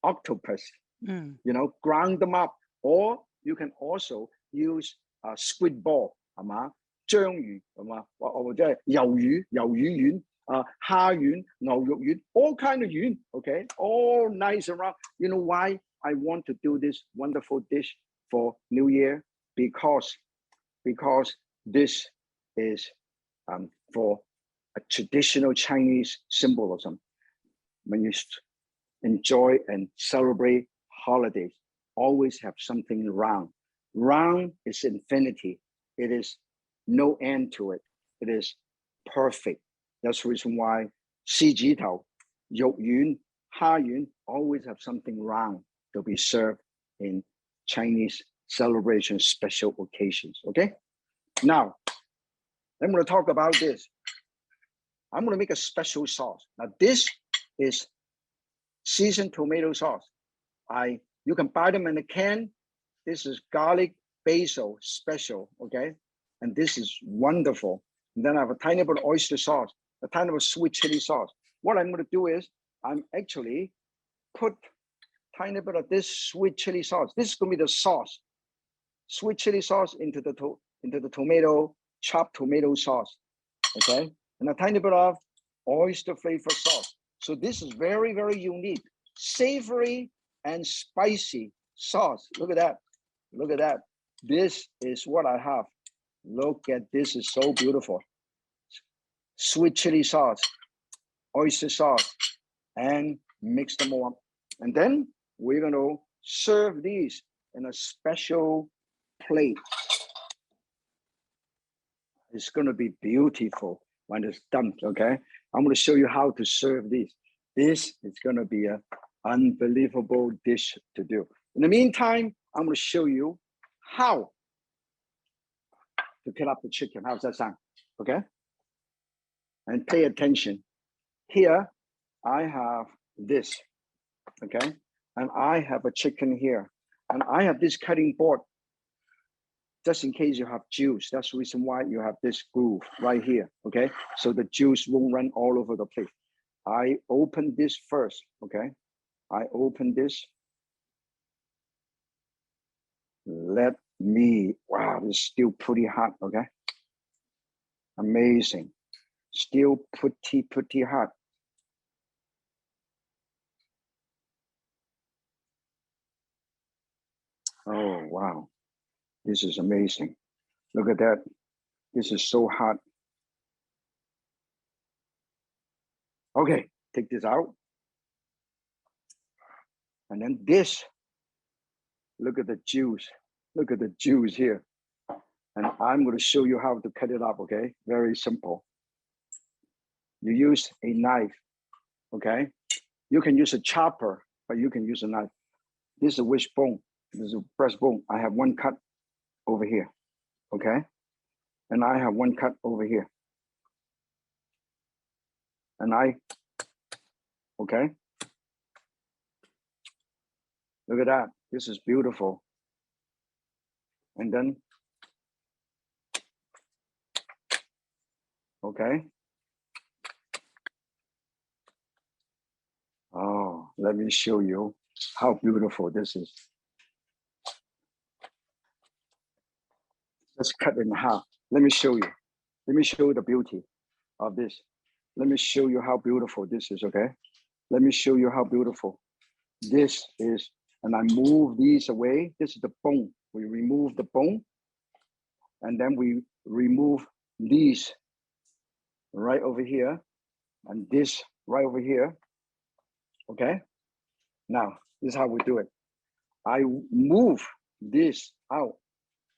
octopus, you know, ground them up. Or you can also use squid ball, 係嘛？章魚，係嘛？或者係魷魚丸、蝦丸、牛肉丸, all kind of 丸, okay? All nice and round. You know why I want to do this wonderful dish for New Year? Because this is for a traditional Chinese symbolism. When you enjoy and celebrate holidays, always have something round. Round is infinity. It is no end to it. It is perfect. That's the reason why 獅子頭、肉丸、蝦丸 always have something round to be served in Chinese celebration special occasions. Okay? Now, I'm going to talk about this. I'm going to make a special sauce. Now, this is seasoned tomato sauce. You can buy them in a can. This is garlic basil special, okay? And this is wonderful. And then I have a tiny bit of oyster sauce, a tiny bit of sweet chili sauce. What I'm going to do is I'm actually put tiny bit of this sweet chili sauce. This is going to be the sauce. Sweet chili sauce into the tomato, chopped tomato sauce, okay? And a tiny bit of oyster flavor sauce. So this is very, very unique, savory and spicy sauce. Look at that. Look at that. This is what I have. Look at this, is so beautiful. Sweet chili sauce, oyster sauce, and mix them all up. And then we're going to serve these in a special plate. It's going to be beautiful when it's done, okay? I'm going to show you how to serve these. This is going to be an unbelievable dish to do. In the meantime, I'm going to show you how to cut up the chicken. How's that sound? Okay? And pay attention. Here, I have this, okay? And I have a chicken here. And I have this cutting board, just in case you have juice. That's the reason why you have this groove right here, okay? So the juice won't run all over the place. I open this first, okay? I open this. Wow, it's still pretty hot, okay? Amazing. Still pretty hot. Oh, wow. This is amazing. Look at that. This is so hot. Okay, take this out. And then this, look at the juice. Look at the juice here. And I'm going to show you how to cut it up, okay? Very simple. You use a knife, okay? You can use a chopper, but you can use a knife. This is a wishbone. This is a breastbone. I have one cut over here, okay? And I have one cut over here. And okay? Look at that. This is beautiful. And then, okay? Oh, let me show you how beautiful this is. Let's cut it in half. Let me show you. Let me show you the beauty of this. Let me show you how beautiful this is, okay? Let me show you how beautiful this is. And I move these away. This is the bone. We remove the bone. and then we remove these right over here, and this right over here, okay? Now, this is how we do it. I move this out,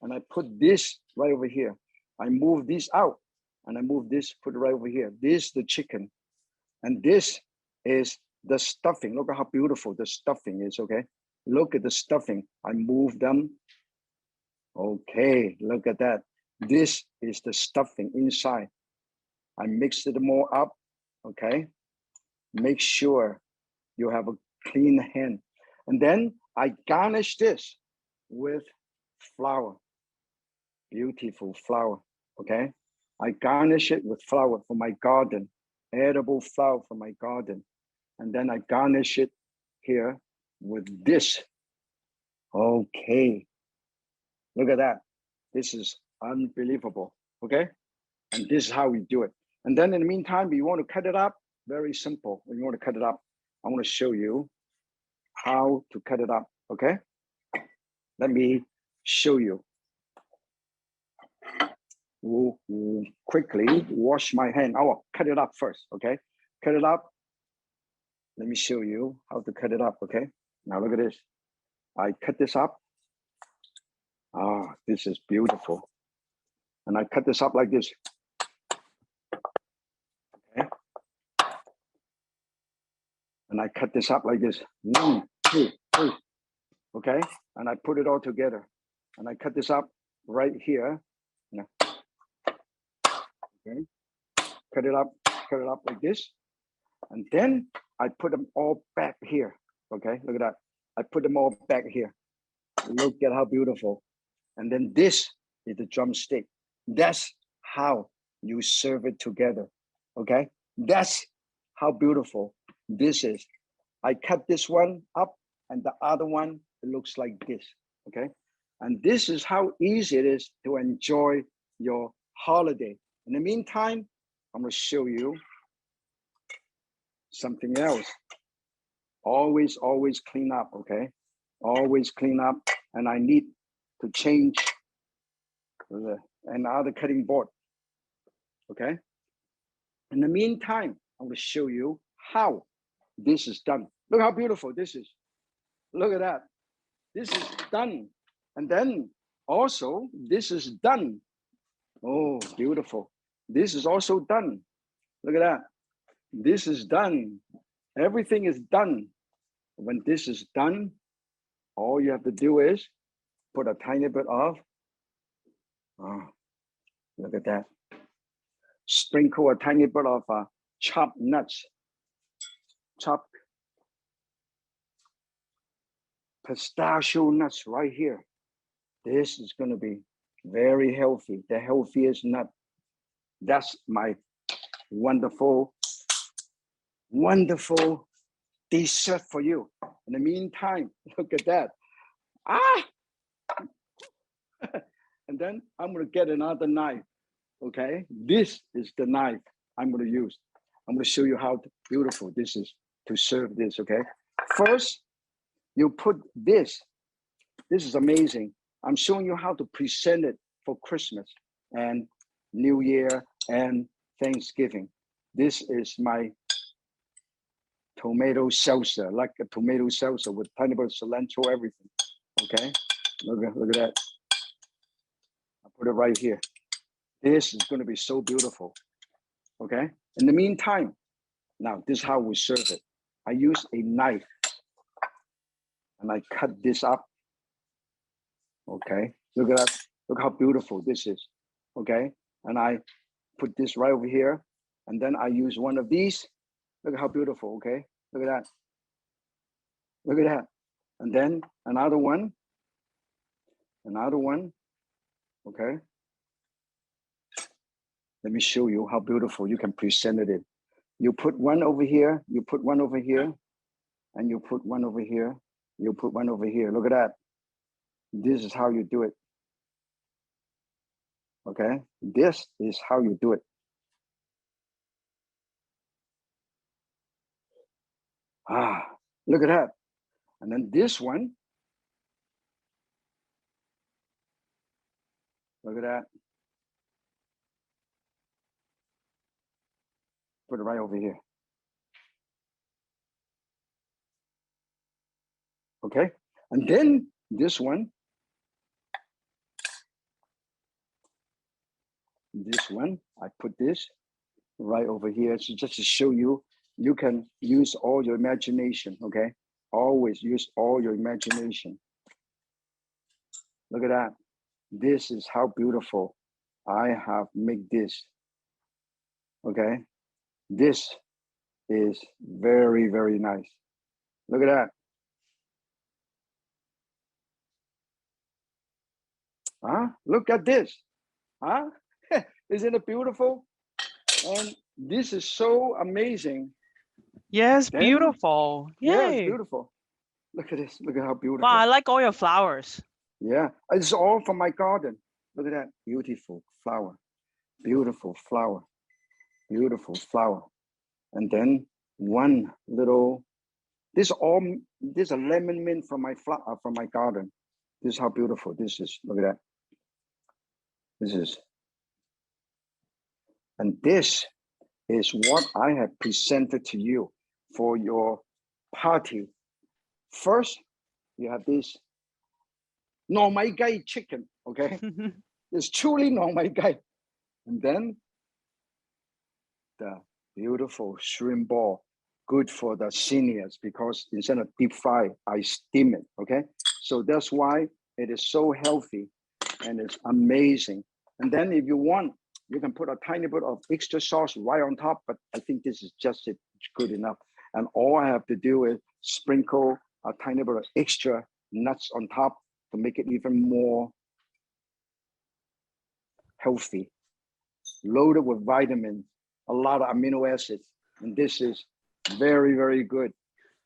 and I put this right over here. I move this out, and I move this, put it right over here. This is the chicken, and this is the stuffing. Look at how beautiful the stuffing is, okay? Look at the stuffing. I move them. Okay, look at that. This is the stuffing inside. I mix it more up, okay? Make sure you have a clean hand. And then I garnish this with flour, beautiful flour, okay? I garnish it with flour from my garden, edible flour from my garden. And then I garnish it here with this. Okay, look at that. This is unbelievable, okay? And this is how we do it. And then in the meantime, you want to cut it up, very simple. When you want to cut it up, I want to show you how to cut it up, okay? Let me show you. We'll quickly wash my hand. I will cut it up first, okay? Cut it up. Let me show you how to cut it up, okay? Now look at this. I cut this up. Ah, this is beautiful. And I cut this up like this. Okay. And I cut this up like this. 1, 2, 3. Okay. And I put it all together. And I cut this up right here. Okay. Cut it up like this. And then I put them all back here. Okay. Look at that. I put them all back here. Look at how beautiful. And then this is the drumstick. That's how you serve it together, okay? That's how beautiful this is. I cut this one up, and the other one, it looks like this, okay? And this is how easy it is to enjoy your holiday. In the meantime, I'm gonna show you something else. Always clean up, okay? Always clean up, and I need to change another cutting board, okay? In the meantime, I'm going to show you how this is done. Look how beautiful this is. Look at that. This is done. And then also, this is done. Oh, beautiful. This is also done. Look at that. This is done. Everything is done. When this is done, all you have to do is put a tiny bit of, oh, look at that. Sprinkle a tiny bit of chopped nuts, chopped pistachio nuts right here. This is going to be very healthy, the healthiest nut. That's my wonderful, wonderful dessert for you. In the meantime, look at that. Ah! And then I'm going to get another knife, okay? This is the knife I'm going to use. I'm going to show you how beautiful this is to serve this, okay? First, you put this. This is amazing. I'm showing you how to present it for Christmas and New Year and Thanksgiving. This is my tomato salsa, like a tomato salsa with tiny bit of cilantro, everything, okay? Look at that. I put it right here. This is going to be so beautiful, okay? In the meantime, now this is how we serve it. I use a knife and I cut this up, okay? Look at that. Look how beautiful this is, okay? And I put this right over here, and then I use one of these. Look at how beautiful, okay? Look at that. Look at that. And then another one, okay? Let me show you how beautiful you can present it. You put one over here, you put one over here, and you put one over here, you put one over here. Look at that. This is how you do it. Okay? This is how you do it. Ah, look at that. And then this one, Look at that. Put it right over here. Okay, and then this one. I put this right over here, so just to show you, you can use all your imagination, okay? Always use all your imagination. Look at that. This is how beautiful I have made this, okay? This is very, very nice. Look at that. Huh? Look at this. Huh? Isn't it beautiful? And this is so amazing. Yes, Then, beautiful. yeah, it's Yay. beautiful. Look at this. Look at how beautiful. Wow, I like all your flowers. Yeah, it's all from my garden. Look at that. Beautiful flower. Beautiful flower. Beautiful flower. And then one little, this is a lemon mint from my garden. This is how beautiful this is. Look at that. This is. And this is what I have presented to you for your party. First, you have this Nor mai gai chicken, okay? It's truly nor mai gai. And then the beautiful shrimp ball, good for the seniors, because instead of deep fry, I steam it, okay? So that's why it is so healthy and it's amazing. And then if you want, you can put a tiny bit of extra sauce right on top, but I think this is just good enough. And all I have to do is sprinkle a tiny bit of extra nuts on top to make it even more healthy, loaded with vitamins, a lot of amino acids. And this is very, very good.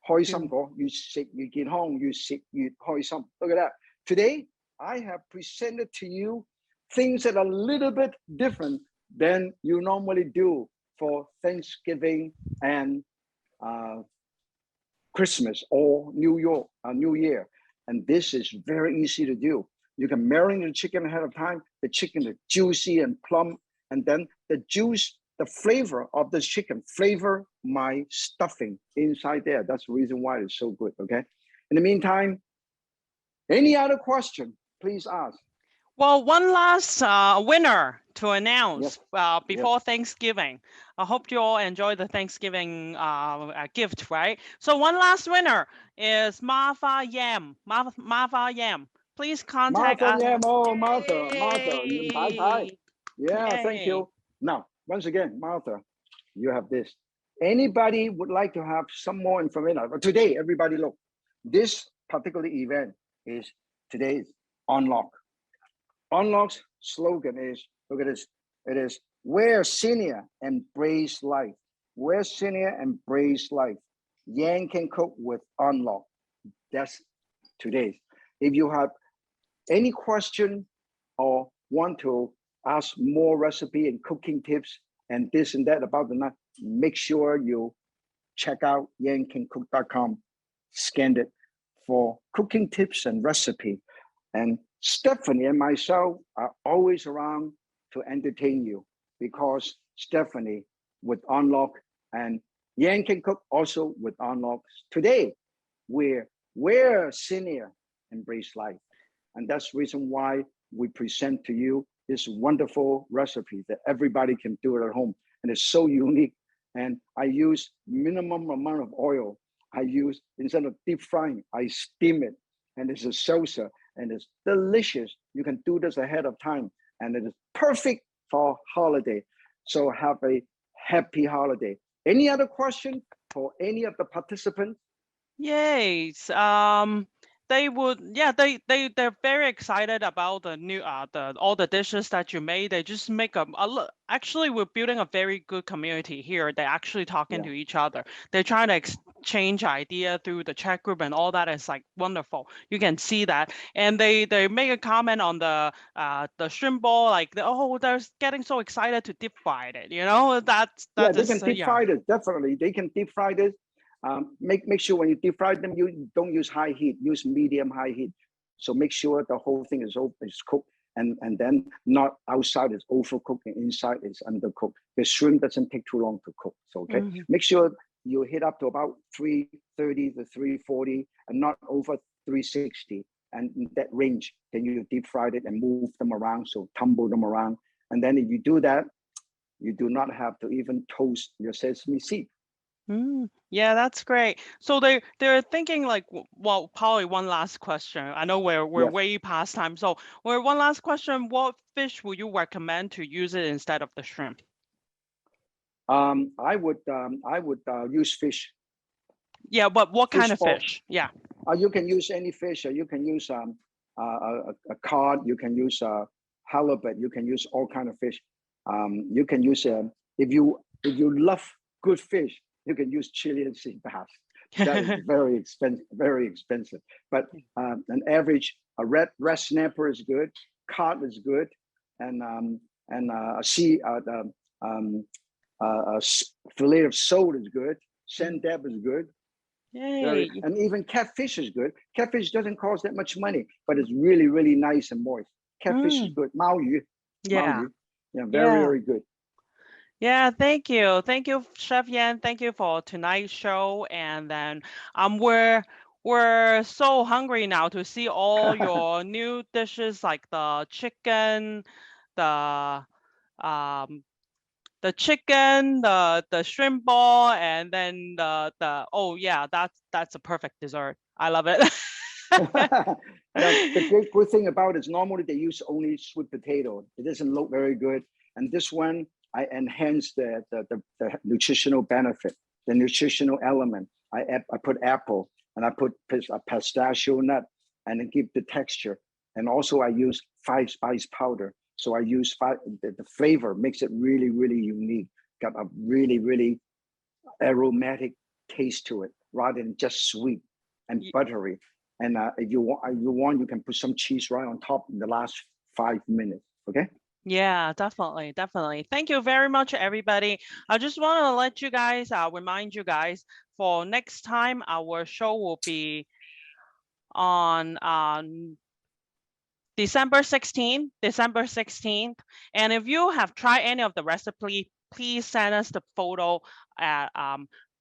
開心果，越食越健康，越食越開心。Look at that. Today, I have presented to you things that are a little bit different than you normally do for Thanksgiving and Christmas or New Year. And this is very easy to do. You can marinate the chicken ahead of time. The chicken is juicy and plump. And then the juice, the flavor of the chicken, flavor my stuffing inside there. That's the reason why it's so good, okay? In the meantime, any other question, please ask. Well, one last winner to announce before Yes. Thanksgiving. I hope you all enjoy the Thanksgiving gift, right? So one last winner is Martha Yam. Martha Yam. Please contact Martha us. Yam, oh, Martha, Yay! Yeah, Yay. thank you. Now, once again, Martha, you have this. Anybody would like to have some more information? Today, everybody look, this particular event is today's Unlock. Unlock's slogan is, look at this, it is, where senior embrace life. Where senior embrace life. Yan can cook with Unlock. That's today's. If you have any question or want to ask more recipe and cooking tips and this and that about the night, make sure you check out yancancook.com, scan it for cooking tips and recipe. And Stephanie and myself are always around to entertain you, because Stephanie with Unlock and Yan Can Cook also with Unlock. Today, we're senior embrace life. And that's the reason why we present to you this wonderful recipe that everybody can do it at home. And it's so unique. And I use minimum amount of oil. I use, instead of deep frying, I steam it. And it's a salsa. And it's delicious. You can do this ahead of time, and it is perfect for holiday. So have a happy holiday. Any other question for any of the participants? Yes. They would, yeah, they're very excited about the new all the dishes that you made. They just make actually we're building a very good community here. They're actually talking to each other. They're trying to exchange idea through the chat group and all that. Is like wonderful. You can see that. And they make a comment on the shrimp ball, like they're getting so excited to deep fry it. You know, Yeah, they can deep fry this, definitely. They can deep fry this. Make sure when you deep fry them, you don't use high heat, use medium high heat. So make sure the whole thing is cooked. and then not outside is overcooked and inside is undercooked. The shrimp doesn't take too long to cook. So okay, make sure you hit up to about 330 to 340 and not over 360. And in that range, then you deep fried it and move them around, so tumble them around. And then if you do that, you do not have to even toast your sesame seed. Yeah, that's great. So they're thinking like, well, probably one last question. I know we're way past time. So one last question. What fish would you recommend to use it instead of the shrimp? I would use fish. Yeah, but what kind of ball. fish? Yeah. You can use any fish. You can use a cod. You can use halibut. You can use all kind of fish. You can use if you love good fish, you can use Chilean sea bass. That is very expensive. But an average red snapper is good. Cod is good, and a fillet of sole is good. Sand dab is good. Yay. And even catfish is good. Catfish doesn't cost that much money, but it's really, really nice and moist. Catfish is good. Mao yu. Yeah. Yeah, very good. Yeah, thank you. Thank you, Chef Yan. Thank you for tonight's show. And then we're so hungry now to see all your new dishes like the chicken, the chicken, the shrimp ball, and then the oh yeah, that's a perfect dessert. I love it. The good thing about it is normally they use only sweet potato. It doesn't look very good. And this one, I enhance the nutritional benefit, the nutritional element. I put apple and I put a pistachio nut and then give the texture. And also I use 5-spice powder. So I use the flavor makes it really, really unique. Got a really, really aromatic taste to it rather than just sweet and buttery. And if you want, you can put some cheese right on top in the last 5 minutes. Okay. Yeah, definitely. Thank you very much, everybody. I just want to let you guys, remind you guys for next time, our show will be on December 16th. And if you have tried any of the recipe, please send us the photo at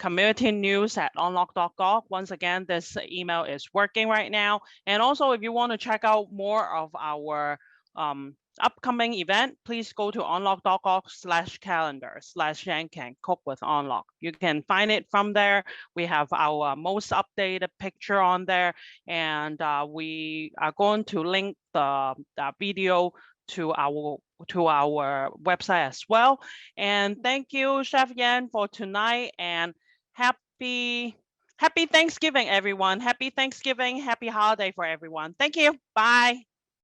communitynews@onlok.org. Once again, this email is working right now. And also, if you want to check out more of our upcoming event, please go to onlok.org/calendar/Yan Cook with Onlok. You can find it from there. We have our most updated picture on there, and we are going to link the video to our website as well. And thank you, Chef Yan, for tonight, and happy Thanksgiving, everyone. Happy Thanksgiving, happy holiday for everyone. Thank you. Bye.